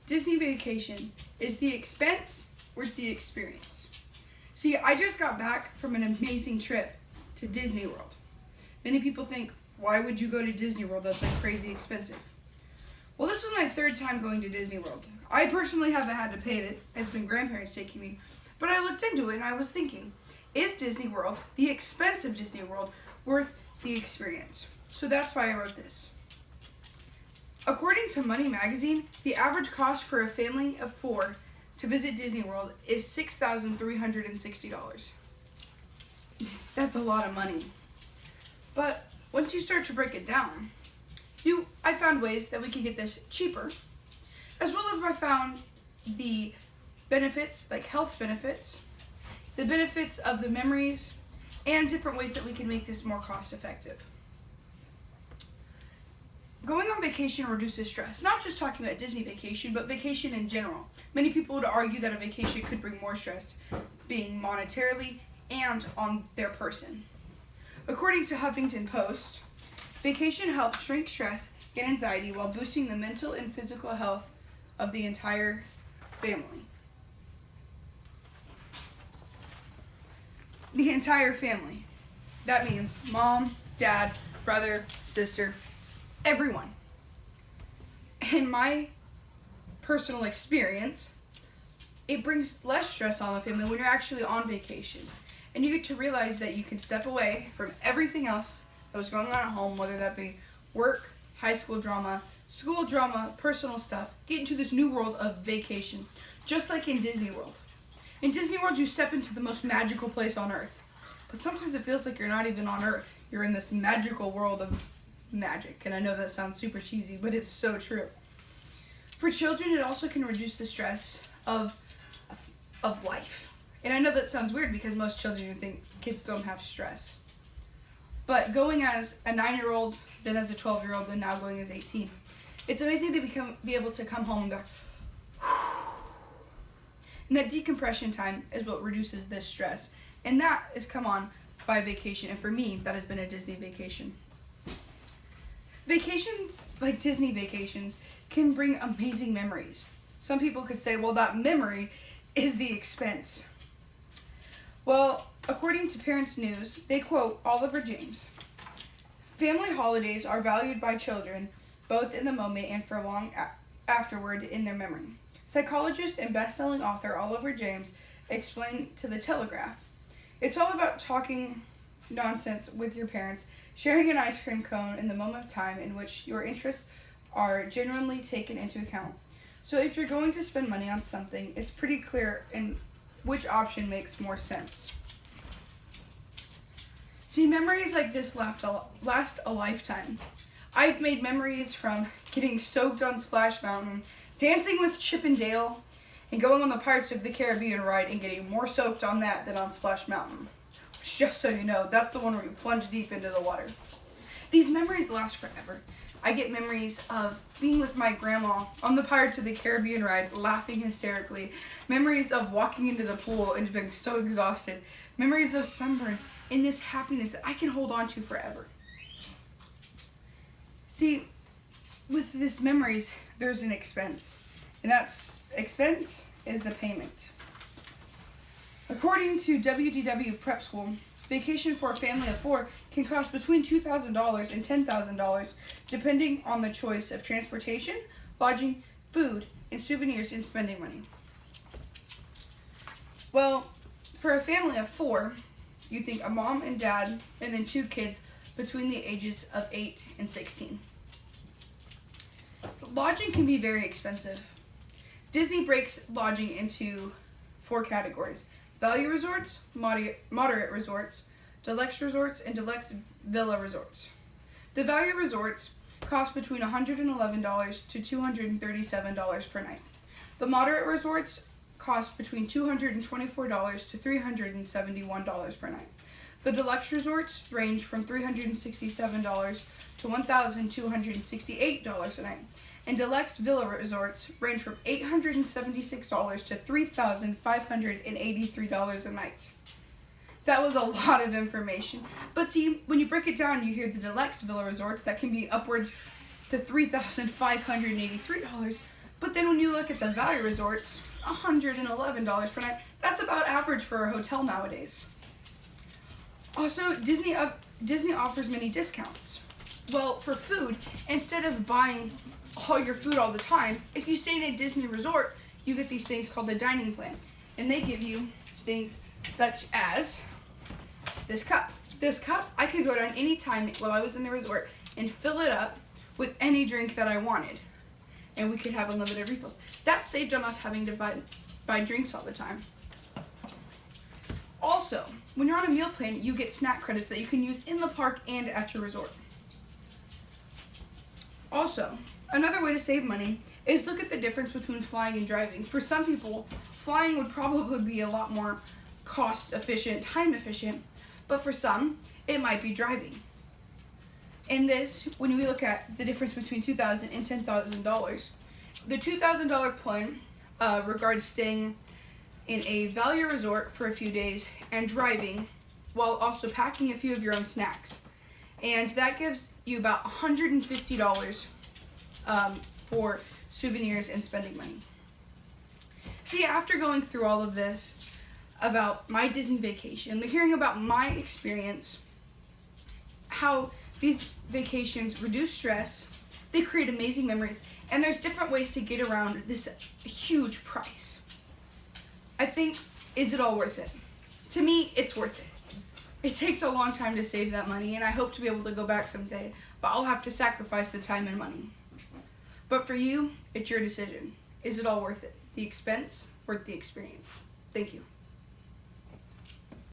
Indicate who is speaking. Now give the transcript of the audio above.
Speaker 1: Disney vacation, is the expense worth the experience? See, I just got back from an amazing trip to Disney World. Many people think, why would you go to Disney World? That's like crazy expensive. Well, this was my third time going to Disney World. I personally haven't had to pay it. It's been grandparents taking me. But I looked into it and I was thinking, is Disney World, the expense of Disney World, worth the experience? So that's why I wrote this. According to Money Magazine, the average cost for a family of 4 to visit Disney World is $6,360. That's a lot of money. But once you start to break it down, I found ways that we could get this cheaper, as well as I found the benefits, like health benefits, the benefits of the memories, and different ways that we can make this more cost effective. Going on vacation reduces stress. Not just talking about Disney vacation, but vacation in general. Many people would argue that a vacation could bring more stress, being monetarily and on their person. According to Huffington Post, vacation helps shrink stress and anxiety while boosting the mental and physical health of the entire family. The entire family. That means mom, dad, brother, sister, everyone. In my personal experience, it brings less stress on the family when you're actually on vacation. And you get to realize that you can step away from everything else that was going on at home, whether that be work, high school drama, school drama, personal stuff. Get into this new world of vacation, just like in Disney World. In Disney World, you step into the most magical place on earth. But sometimes it feels like you're not even on earth. You're in this magical world of magic. And I know that sounds super cheesy, but it's so true. For children, it also can reduce the stress of life. And I know that sounds weird because most children think kids don't have stress. But going as a 9-year-old, then as a 12-year-old, then now going as 18, it's amazing to be able to come home and go, and that decompression time is what reduces this stress. And that is come on by vacation. And for me, that has been a Disney vacation. Vacations, like Disney vacations, can bring amazing memories. Some people could say, well, that memory is the expense. Well, according to Parents News, they quote Oliver James. Family holidays are valued by children, both in the moment and for long afterward in their memory. Psychologist and best-selling author Oliver James explained to The Telegraph, it's all about talking nonsense with your parents, sharing an ice cream cone in the moment of time in which your interests are genuinely taken into account. So if you're going to spend money on something, it's pretty clear in which option makes more sense. See, memories like this last a lifetime. I've made memories from getting soaked on Splash Mountain, dancing with Chip and Dale, and going on the Pirates of the Caribbean ride and getting more soaked on that than on Splash Mountain. Which, just so you know, that's the one where you plunge deep into the water. These memories last forever. I get memories of being with my grandma on the Pirates of the Caribbean ride, laughing hysterically. Memories of walking into the pool and just being so exhausted. Memories of sunburns and this happiness that I can hold on to forever. See, with these memories, there's an expense. And that expense is the payment. According to WDW Prep School, vacation for a family of 4 can cost between $2,000 and $10,000, depending on the choice of transportation, lodging, food, and souvenirs and spending money. Well, for a family of 4, you think a mom and dad, and then 2 kids between the ages of 8 and 16. Lodging can be very expensive. Disney breaks lodging into 4 categories: value resorts, moderate resorts, deluxe resorts, and deluxe villa resorts. The value resorts cost between $111 to $237 per night. The moderate resorts cost between $224 to $371 per night. The deluxe resorts range from $367 to $1,268 a night. And deluxe villa resorts range from $876 to $3,583 a night. That was a lot of information. But see, when you break it down, you hear the deluxe villa resorts that can be upwards to $3,583. But then when you look at the value resorts, $111 per night, that's about average for a hotel nowadays. Also, Disney offers many discounts. Well, for food, instead of buying all your food all the time, if you stay in a Disney resort, you get these things called the dining plan. And they give you things such as this cup. This cup, I could go down any time while I was in the resort and fill it up with any drink that I wanted. And we could have unlimited refills. That saved on us having to buy drinks all the time. Also, when you're on a meal plan, you get snack credits that you can use in the park and at your resort. Also, another way to save money is look at the difference between flying and driving. For some people, flying would probably be a lot more cost efficient, time efficient, but for some, it might be driving. In this, when we look at the difference between $2,000 and $10,000, the $2,000 plan regards staying in a value resort for a few days and driving while also packing a few of your own snacks. And that gives you about $150 for souvenirs and spending money. See, after going through all of this about my Disney vacation, hearing about my experience, how these vacations reduce stress, they create amazing memories, and there's different ways to get around this huge price. I think, is it all worth it? To me, it's worth it. It takes a long time to save that money, and I hope to be able to go back someday, but I'll have to sacrifice the time and money. But for you, it's your decision. Is it all worth it? The expense, worth the experience? Thank you.